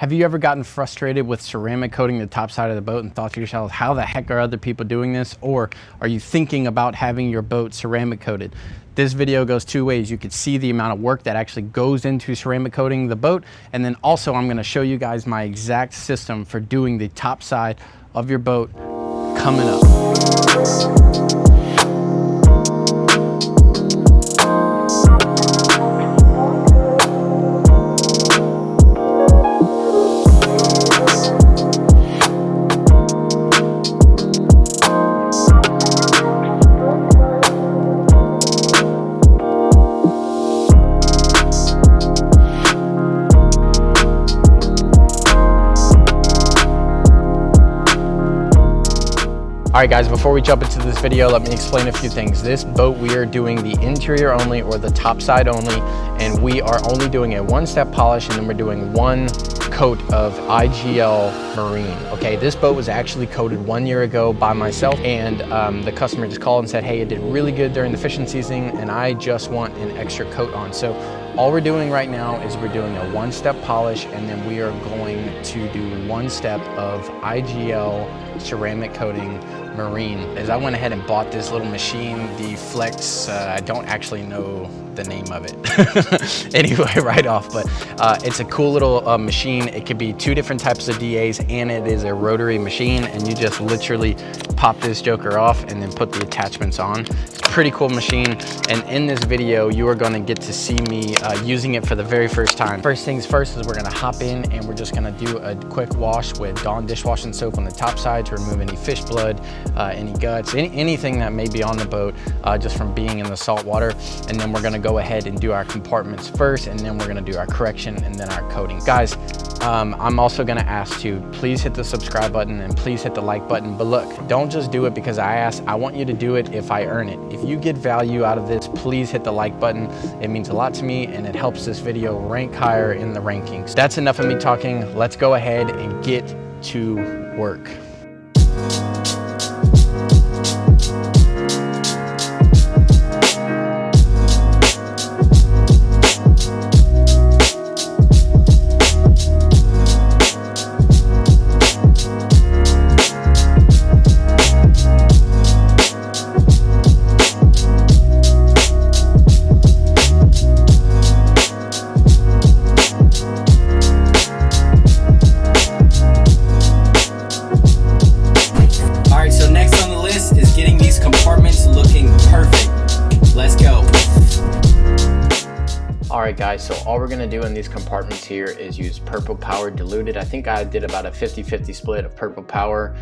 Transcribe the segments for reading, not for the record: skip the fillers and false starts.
Have you ever gotten frustrated with ceramic coating the top side of the boat and thought to yourself, how the heck are other people doing this? Or are you thinking about having your boat ceramic coated? This video goes two ways. You could see the amount of work that actually goes into ceramic coating the boat. And then also I'm gonna show you guys my exact system for doing the top side of your boat coming up. All right guys, before we jump into this video, let me explain a few things. This boat, we are doing the interior only or the top side only, and we are only doing a one-step polish, and then we're doing one coat of IGL Marine. Okay, this boat was actually coated 1 year ago by myself, and the customer just called and said, hey, it did really good during the fishing season, and I just want an extra coat on. So all we're doing right now is we're doing a one-step polish, and then we are going to do one step of IGL ceramic coating Marine. As I went ahead and bought this little machine, the Flex, I don't actually know the name of it anyway right off, but it's a cool little machine. It could be two different types of DAs, and it is a rotary machine, and you just literally pop this joker off and then put the attachments on. It's a pretty cool machine, and in this video you are going to get to see me using it for the very first time. First things first is we're going to hop in and we're just going to do a quick wash with Dawn dishwashing soap on the top side to remove any fish blood, any guts, anything that may be on the boat just from being in the salt water. And then we're going to go ahead and do our compartments first, and then we're going to do our correction and then our coating. Guys, I'm also going to ask to please hit the subscribe button and please hit the like button. But look, don't just do it because I asked. I want you to do it if I earn it. If you get value out of this, please hit the like button. It means a lot to me, and it helps this video rank higher in the rankings. That's enough of me talking. Let's go ahead and get to work. Alright guys, so all we're going to do in these compartments here is use purple power diluted. I think I did about a 50-50 split of purple power,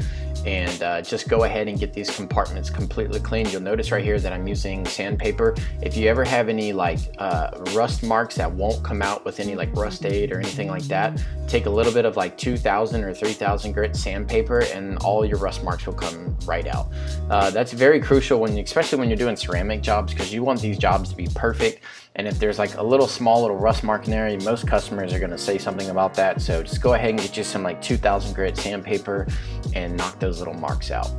and just go ahead and get these compartments completely clean. You'll notice right here that I'm using sandpaper. If you ever have any like rust marks that won't come out with any like rust aid or anything like that, take a little bit of like 2,000 or 3,000 grit sandpaper and all your rust marks will come right out. That's very crucial when, especially when you're doing ceramic jobs, because you want these jobs to be perfect. And if there's like a little rust mark in there, most customers are going to say something about that. So just go ahead and get you some like 2,000 grit sandpaper and knock those little marks out.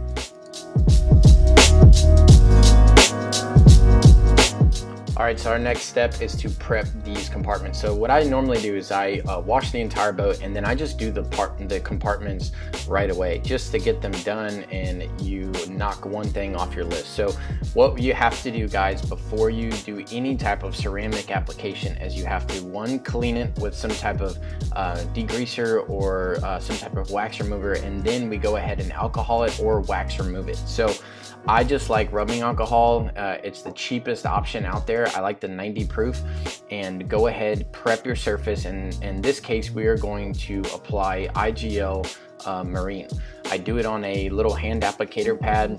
Alright, so our next step is to prep these compartments. So what I normally do is I wash the entire boat, and then I just do the compartments right away just to get them done, and you knock one thing off your list. So what you have to do, guys, before you do any type of ceramic application is you have to, one, clean it with some type of degreaser or some type of wax remover, and then we go ahead and alcohol it or wax remove it. So I just like rubbing alcohol. It's the cheapest option out there. I like the 90 proof, and go ahead, prep your surface. And in this case, we are going to apply IGL Marine. I do it on a little hand applicator pad,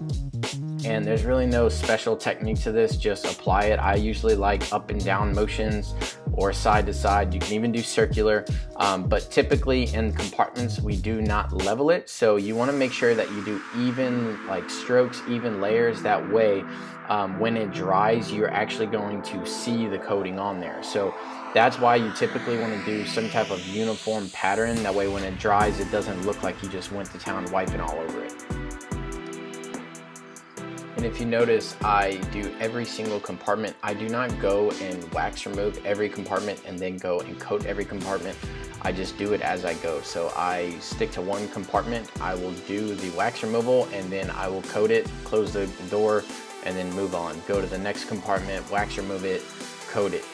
and there's really no special technique to this, just apply it. I usually like up and down motions or side to side. You can even do circular, but typically in compartments we do not level it, so you want to make sure that you do even like strokes, even layers. That way when it dries, you're actually going to see the coating on there. So that's why you typically want to do some type of uniform pattern. That way when it dries, it doesn't look like you just went to town wiping all over it. And if you notice, I do every single compartment. I do not go and wax remove every compartment and then go and coat every compartment. I just do it as I go. So I stick to one compartment, I will do the wax removal, and then I will coat it, close the door, and then move on. Go to the next compartment, wax remove it, coat it.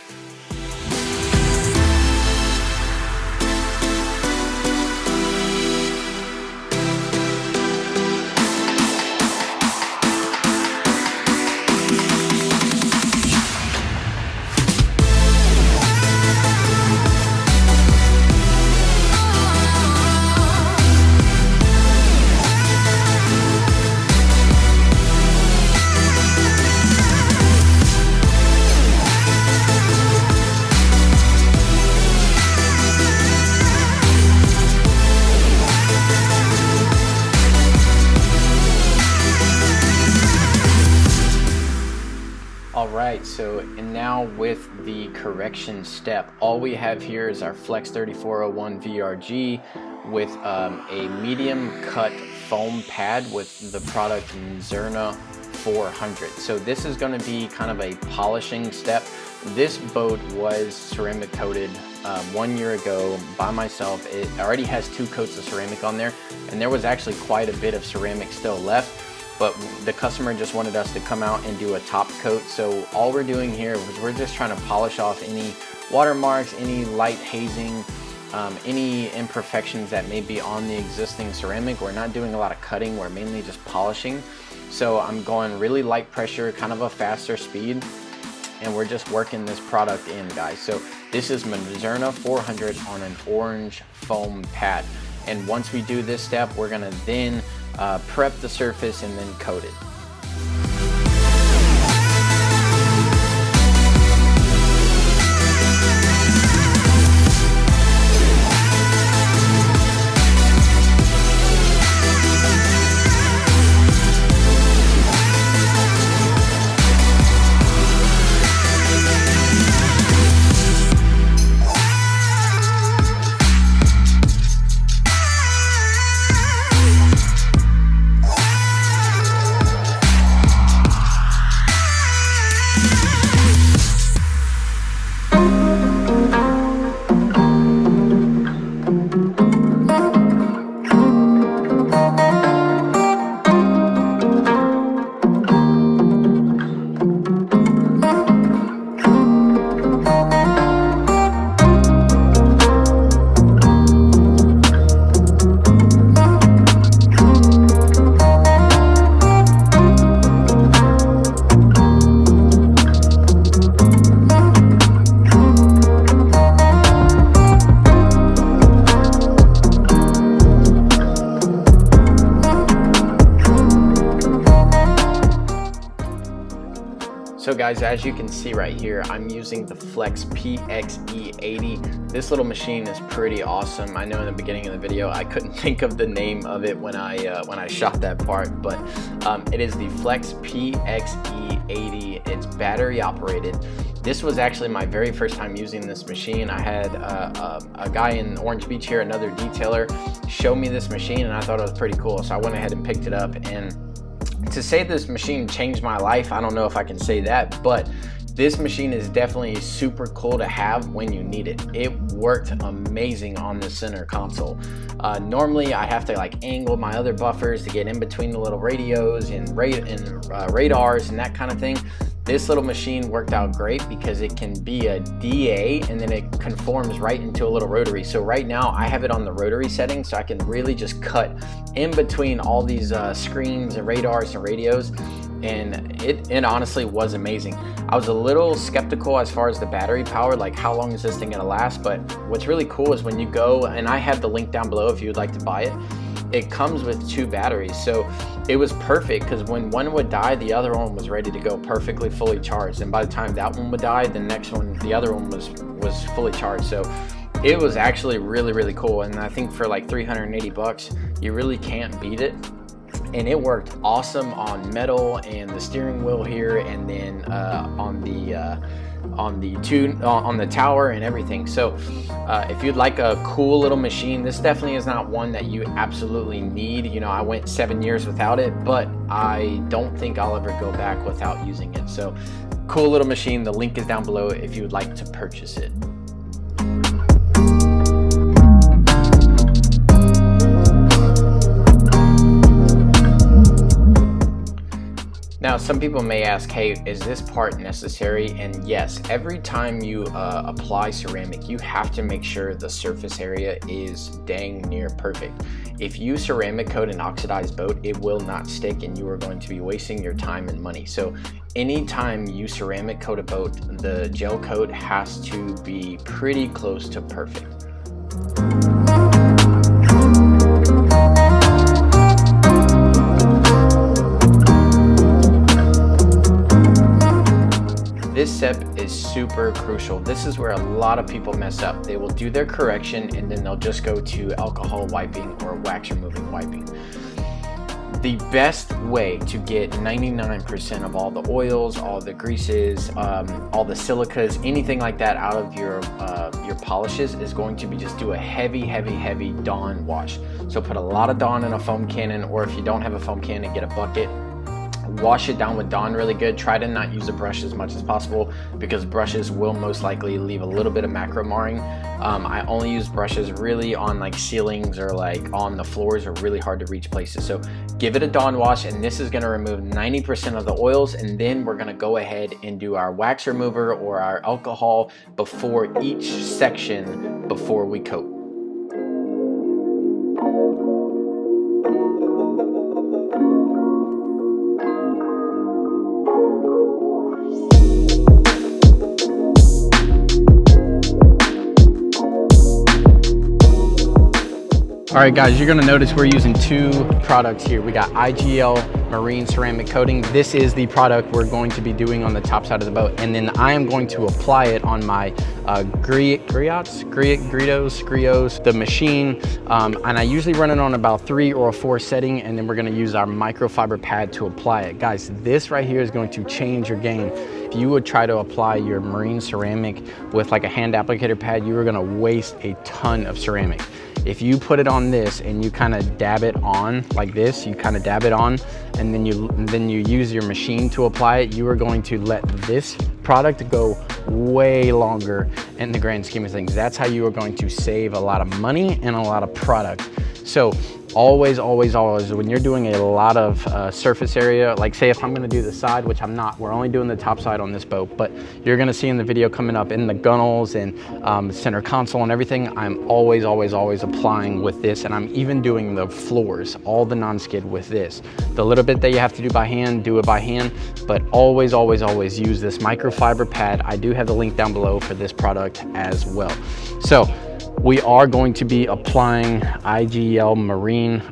Alright, so and now with the correction step, all we have here is our Flex 3401 VRG with a medium cut foam pad with the product Zerna 400. So this is going to be kind of a polishing step. This boat was ceramic coated 1 year ago by myself. It already has 2 coats of ceramic on there, and there was actually quite a bit of ceramic still left. But the customer just wanted us to come out and do a top coat. So all we're doing here is we're just trying to polish off any watermarks, any light hazing, any imperfections that may be on the existing ceramic. We're not doing a lot of cutting, we're mainly just polishing. So I'm going really light pressure, kind of a faster speed, and we're just working this product in, guys. So this is Zerna 400 on an orange foam pad. And once we do this step, we're gonna then prep the surface and then coat it. So guys, as you can see right here, I'm using the Flex PXE80. This little machine is pretty awesome. I know in the beginning of the video I couldn't think of the name of it when I shot that part, but it is the Flex PXE80. It's battery operated. This was actually my very first time using this machine. I had a guy in Orange Beach here, another detailer, show me this machine, and I thought it was pretty cool, so I went ahead and picked it up. And to say this machine changed my life, I don't know if I can say that, but this machine is definitely super cool to have when you need it. It worked amazing on the center console. Normally I have to like angle my other buffers to get in between the little radios and radars and that kind of thing. This little machine worked out great because it can be a DA and then it conforms right into a little rotary. So right now I have it on the rotary setting, so I can really just cut in between all these screens and radars and radios, and it honestly was amazing. I was a little skeptical as far as the battery power, like how long is this thing gonna last, but what's really cool is when you go, and I have the link down below if you would like to buy it, it comes with 2 batteries. So it was perfect because when one would die, the other one was ready to go perfectly fully charged, and by the time that one would die, the next one, the other one was fully charged. So it was actually really cool, and I think for like 380 bucks you really can't beat it. And it worked awesome on metal and the steering wheel here, and then on the tower and everything. So if you'd like a cool little machine, this definitely is not one that you absolutely need. You know, I went 7 years without it, but I don't think I'll ever go back without using it. So cool little machine. The link is down below if you would like to purchase it. some people may ask, hey, is this part necessary? And yes, every time you apply ceramic, you have to make sure the surface area is dang near perfect. If you ceramic coat an oxidized boat, it will not stick and you are going to be wasting your time and money. So anytime you ceramic coat a boat, the gel coat has to be pretty close to perfect. This step is super crucial. This is where a lot of people mess up. They will do their correction and then they'll just go to alcohol wiping or wax removing wiping. The best way to get 99% of all the oils, all the greases, all the silicas, anything like that out of your polishes is going to be just do a heavy Dawn wash. So put a lot of Dawn in a foam cannon, or if you don't have a foam cannon, get a bucket. Wash it down with Dawn really good. Try to not use a brush as much as possible because brushes will most likely leave a little bit of macro marring. I only use brushes really on like ceilings or like on the floors or really hard to reach places. So give it a Dawn wash, and this is going to remove 90% of the oils, and then we're going to go ahead and do our wax remover or our alcohol before each section before we coat. All right guys, you're gonna notice we're using two products here. We got IGL Marine Ceramic Coating. This is the product we're going to be doing on the top side of the boat. And then I am going to apply it on my griots, the machine. And I usually run it on about 3 or 4 setting, and then we're gonna use our microfiber pad to apply it. Guys, this right here is going to change your game. If you would try to apply your marine ceramic with like a hand applicator pad, you are gonna waste a ton of ceramic. If you put it on this and you kind of dab it on like this, you kind of dab it on, and then you use your machine to apply it, you are going to let this product go way longer in the grand scheme of things. That's how you are going to save a lot of money and a lot of product. So always, when you're doing a lot of surface area, like say if I'm gonna do the side, which I'm not, we're only doing the top side on this boat, but you're gonna see in the video coming up in the gunnels and center console and everything, I'm always applying with this, and I'm even doing the floors, all the non-skid with this. The little bit that you have to do by hand, do it by hand, but always use this microfiber pad. I do have the link down below for this product as well. So we are going to be applying IGL Marine.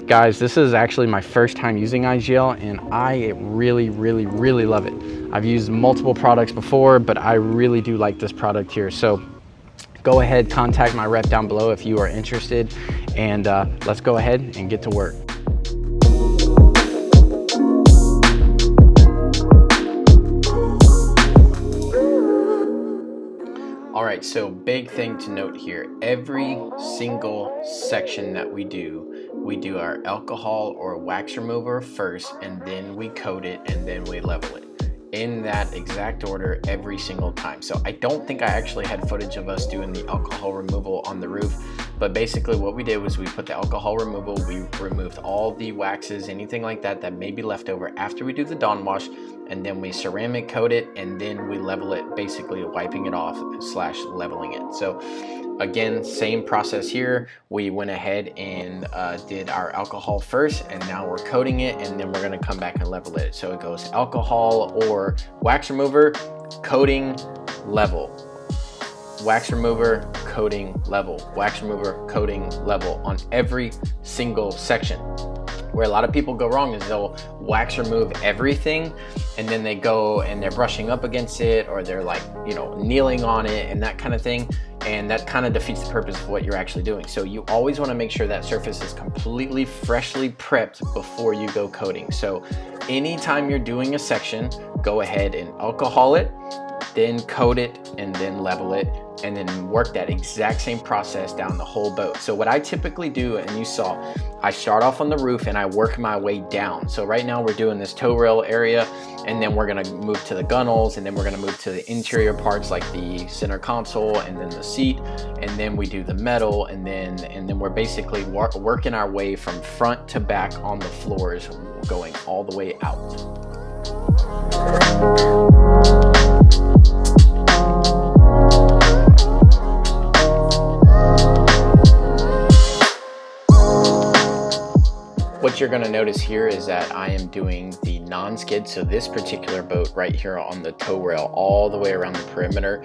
Guys, this is actually my first time using IGL, and I really love it. I've used multiple products before, but I really do like this product here. So go ahead, contact my rep down below if you are interested, and let's go ahead and get to work. All right, so big thing to note here, every single section that we do our alcohol or wax remover first, and then we coat it, and then we level it. In that exact order every single time. So I don't think I actually had footage of us doing the alcohol removal on the roof, but basically what we did was we put the alcohol removal, we removed all the waxes, anything like that that may be left over after we do the Dawn wash, and then we ceramic coat it, and then we level it, basically wiping it off / leveling it. So again, same process here. We went ahead and did our alcohol first, and now we're coating it, and then we're gonna come back and level it. So it goes alcohol or wax remover, coating, level. Wax remover, coating, level. Wax remover, coating, level on every single section. Where a lot of people go wrong is they'll wax remove everything, and then they go and they're brushing up against it, or they're like, you know, kneeling on it and that kind of thing. And that kind of defeats the purpose of what you're actually doing. So you always want to make sure that surface is completely freshly prepped before you go coating. So anytime you're doing a section, go ahead and alcohol it, then coat it, and then level it, and then work that exact same process down the whole boat. So what I typically do, and you saw, I start off on the roof and I work my way down. So right now we're doing this toe rail area, and then we're gonna move to the gunnels, and then we're gonna move to the interior parts like the center console and then the seat, and then we do the metal, and then we're basically working our way from front to back on the floors, going all the way out. What you're going to notice here is that I am doing the non-skid. So this particular boat right here on the tow rail all the way around the perimeter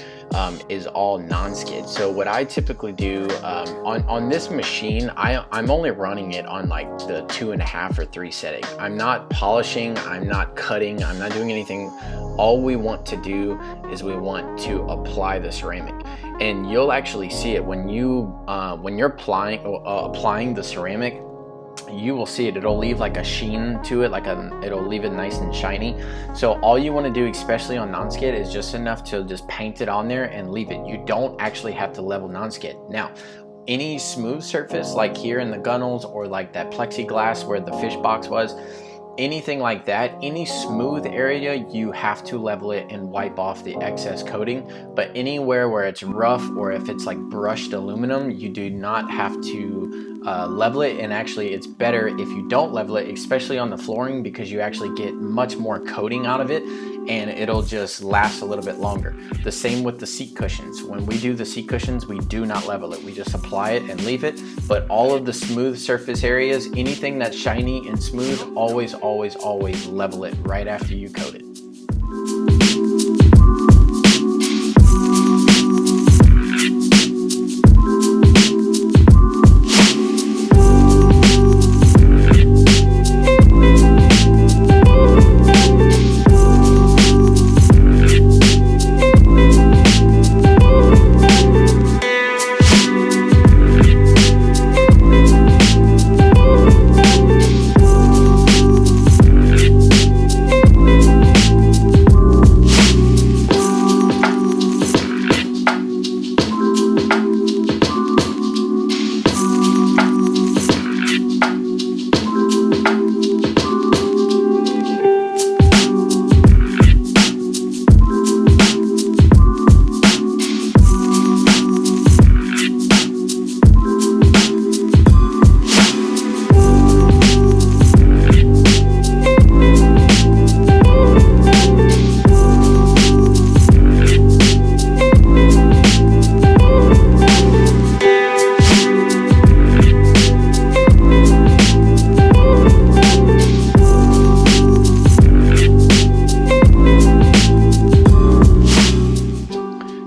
is all non-skid. So what I typically do on this machine, I'm only running it on like the 2.5 or 3 setting. I'm not polishing, I'm not cutting, I'm not doing anything. All we want to do is we want to apply the ceramic. And you'll actually see it when you're applying the ceramic. You will see it. It'll leave like a sheen to it, it'll leave it nice and shiny. So all you want to do, especially on non-skid, is just enough to just paint it on there and leave it. You don't actually have to level non-skid. Now, any smooth surface like here in the gunnels or like that plexiglass where the fish box was, anything like that, any smooth area, you have to level it and wipe off the excess coating. But anywhere where it's rough or if it's like brushed aluminum, you do not have to level it. And actually it's better if you don't level it, especially on the flooring, because you actually get much more coating out of it and it'll just last a little bit longer. The same with the seat cushions. When we do the seat cushions, we do not level it. We just apply it and leave it. But all of the smooth surface areas, anything that's shiny and smooth, always level it right after you coat it.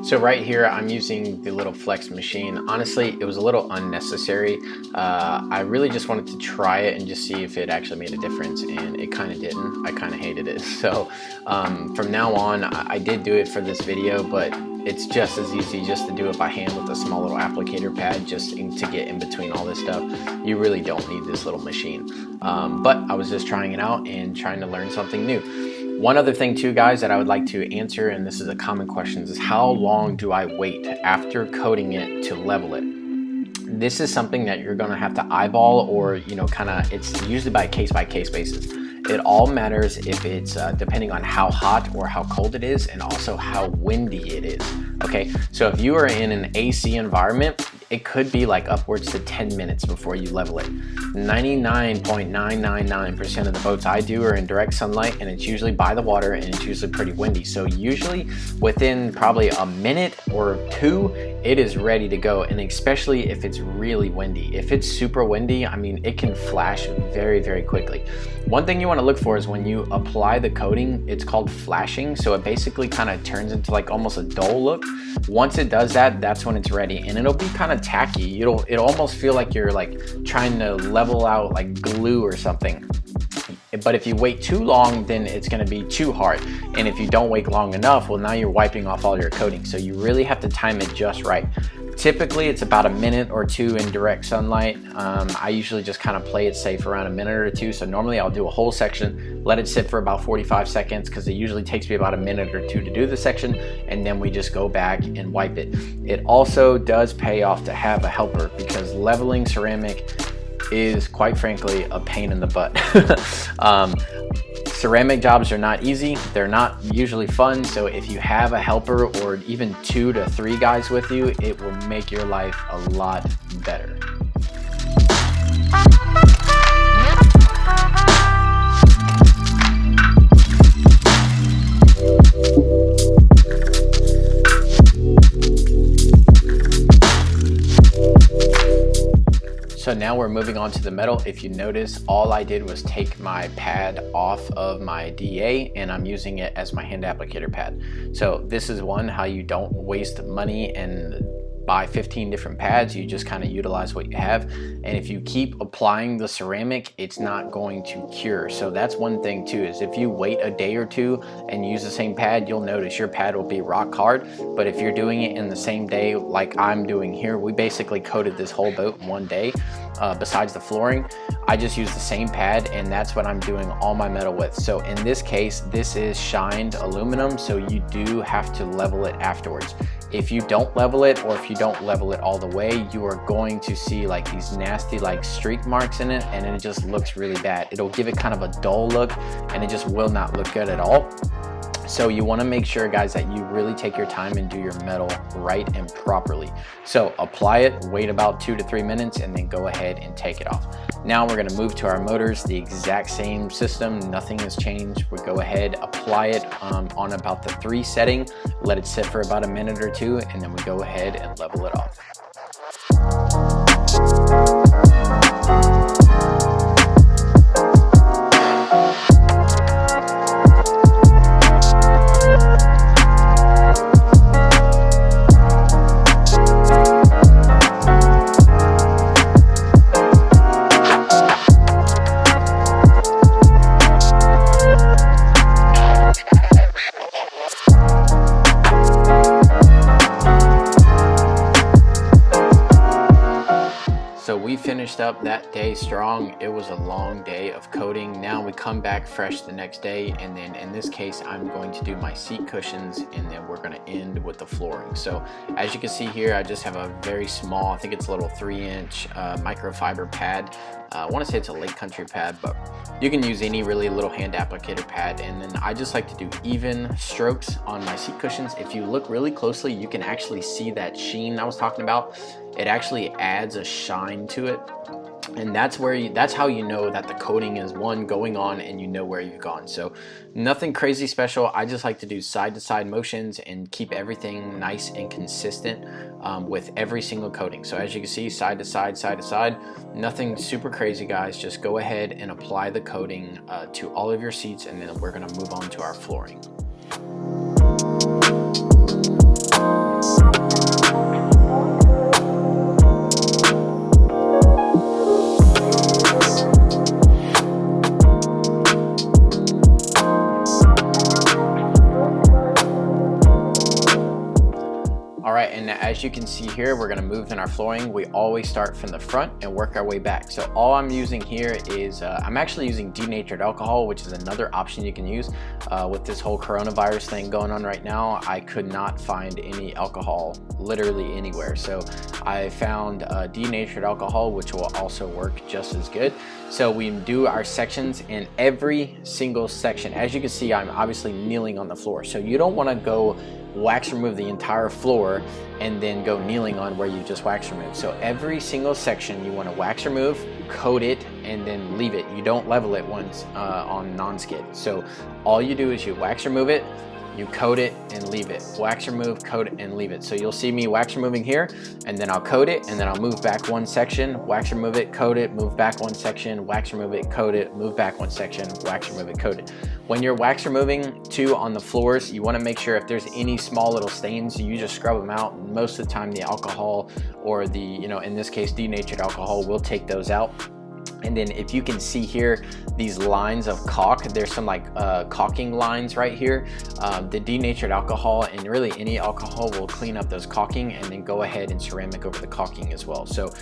So right here, I'm using the little flex machine. Honestly, it was a little unnecessary. I really just wanted to try it and just see if it actually made a difference, and it kind of didn't. I kind of hated it. So from now on, I did do it for this video, but it's just as easy just to do it by hand with a small little applicator pad just to get in between all this stuff. You really don't need this little machine. But I was just trying it out and trying to learn something new. One other thing too, guys, that I would like to answer, and this is a common question, is how long do I wait after coating it to level it? This is something that you're gonna have to eyeball, or it's usually by case basis. It all matters if it's depending on how hot or how cold it is, and also how windy it is. Okay, so if you are in an AC environment, it could be like upwards to 10 minutes before you level it. 99.999% of the boats I do are in direct sunlight, and it's usually by the water, and it's usually pretty windy. So usually within probably a minute or two, it is ready to go. And especially if it's really windy. If it's super windy, I mean, it can flash very, very quickly. One thing you want to look for is when you apply the coating, it's called flashing. So it basically kind of turns into like almost a dull look. Once it does that, that's when it's ready, and it'll be kind of tacky. It'll almost feel like you're like trying to level out like glue or something. But if you wait too long, then it's going to be too hard. And if you don't wait long enough, well, now you're wiping off all your coating. So you really have to time it just right. Typically, it's about a minute or two in direct sunlight. I usually just kind of play it safe around a minute or two. So normally I'll do a whole section, let it sit for about 45 seconds, because it usually takes me about a minute or two to do the section, and then we just go back and wipe it. It also does pay off to have a helper, because leveling ceramic is, quite frankly, a pain in the butt. Ceramic jobs are not easy. They're not usually fun. So if you have a helper or even 2 to 3 guys with you, it will make your life a lot better. So now we're moving on to the metal. If you notice, all I did was take my pad off of my DA and I'm using it as my hand applicator pad. So this is one, how you don't waste money and buy 15 different pads. You just kind of utilize what you have. And if you keep applying the ceramic, it's not going to cure. So that's one thing too, is if you wait a day or two and use the same pad, you'll notice your pad will be rock hard. But if you're doing it in the same day, like I'm doing here, we basically coated this whole boat in one day. Besides the flooring, I just use the same pad, and that's what I'm doing all my metal with. So in this case, this is shined aluminum, so you do have to level it afterwards. If you don't level it, or if you don't level it all the way, you are going to see like these nasty like streak marks in it, and it just looks really bad. It'll give it kind of a dull look, and it just will not look good at all. So you want to make sure, guys, that you really take your time and do your metal right and properly. So apply it, wait about 2 to 3 minutes, and then go ahead and take it off. Now we're going to move to our motors, the exact same system, nothing has changed. We go ahead, apply it on about the 3 setting, let it sit for about a minute or two, and then we go ahead and level it off. So we finished up that day strong. It was a long day of coating. Now we come back fresh the next day, and then in this case I'm going to do my seat cushions, and then we're going to end with the flooring. So as you can see here, I just have a very small, I think it's a little 3-inch microfiber pad. I want to say it's a Lake Country pad, but you can use any really little hand applicator pad. And then I just like to do even strokes on my seat cushions. If you look really closely, you can actually see that sheen I was talking about. It actually adds a shine to it, and that's how you know that the coating is going on, and you know where you've gone. So nothing crazy special. I just like to do side to side motions and keep everything nice and consistent with every single coating. So as you can see, side to side, nothing super crazy, guys. Just go ahead and apply the coating to all of your seats, and then we're going to move on to our flooring. Alright, and as you can see here, we're going to move in our flooring. We always start from the front and work our way back. So all I'm using here is, I'm actually using denatured alcohol, which is another option you can use. With this whole coronavirus thing going on right now, I could not find any alcohol literally anywhere. So I found denatured alcohol, which will also work just as good. So we do our sections in every single section. As you can see, I'm obviously kneeling on the floor. So you don't want to go wax remove the entire floor and then go kneeling on where you just wax remove. So every single section you want to wax remove, coat it, and then leave it. You don't level it once on non-skid. So all you do is you wax remove it, you coat it and leave it. Wax remove, coat it, and leave it. So you'll see me wax removing here, and then I'll coat it, and then I'll move back one section, wax remove it, coat it, move back one section, wax remove it, coat it, move back one section, wax remove it, coat it. When you're wax removing too on the floors, you want to make sure if there's any small little stains, you just scrub them out. Most of the time the alcohol, or the, in this case denatured alcohol, will take those out. And then if you can see here, these lines of caulk, there's some like caulking lines right here. The denatured alcohol, and really any alcohol, will clean up those caulking, and then go ahead and ceramic over the caulking as well. So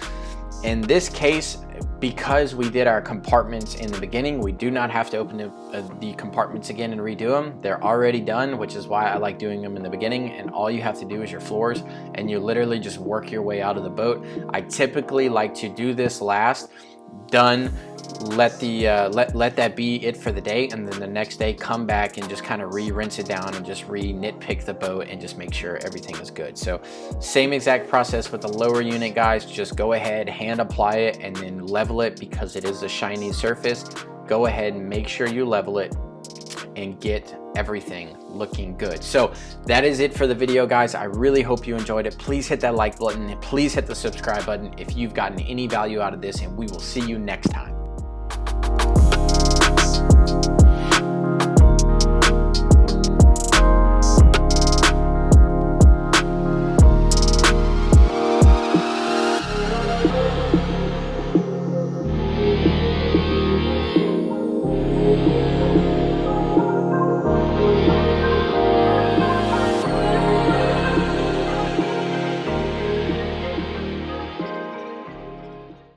in this case, because we did our compartments in the beginning, we do not have to open the compartments again and redo them. They're already done, which is why I like doing them in the beginning. And all you have to do is your floors, and you literally just work your way out of the boat. I typically like to do this last. Done, let that be it for the day, and then the next day come back and just kind of rinse it down and just nitpick the boat and just make sure everything is good. So same exact process with the lower unit, guys. Just go ahead, hand apply it, and then level it, because it is a shiny surface. Go ahead and make sure you level it, and get everything looking good. So that is it for the video, guys. I really hope you enjoyed it. Please hit that like button and please hit the subscribe button if you've gotten any value out of this, and we will see you next time.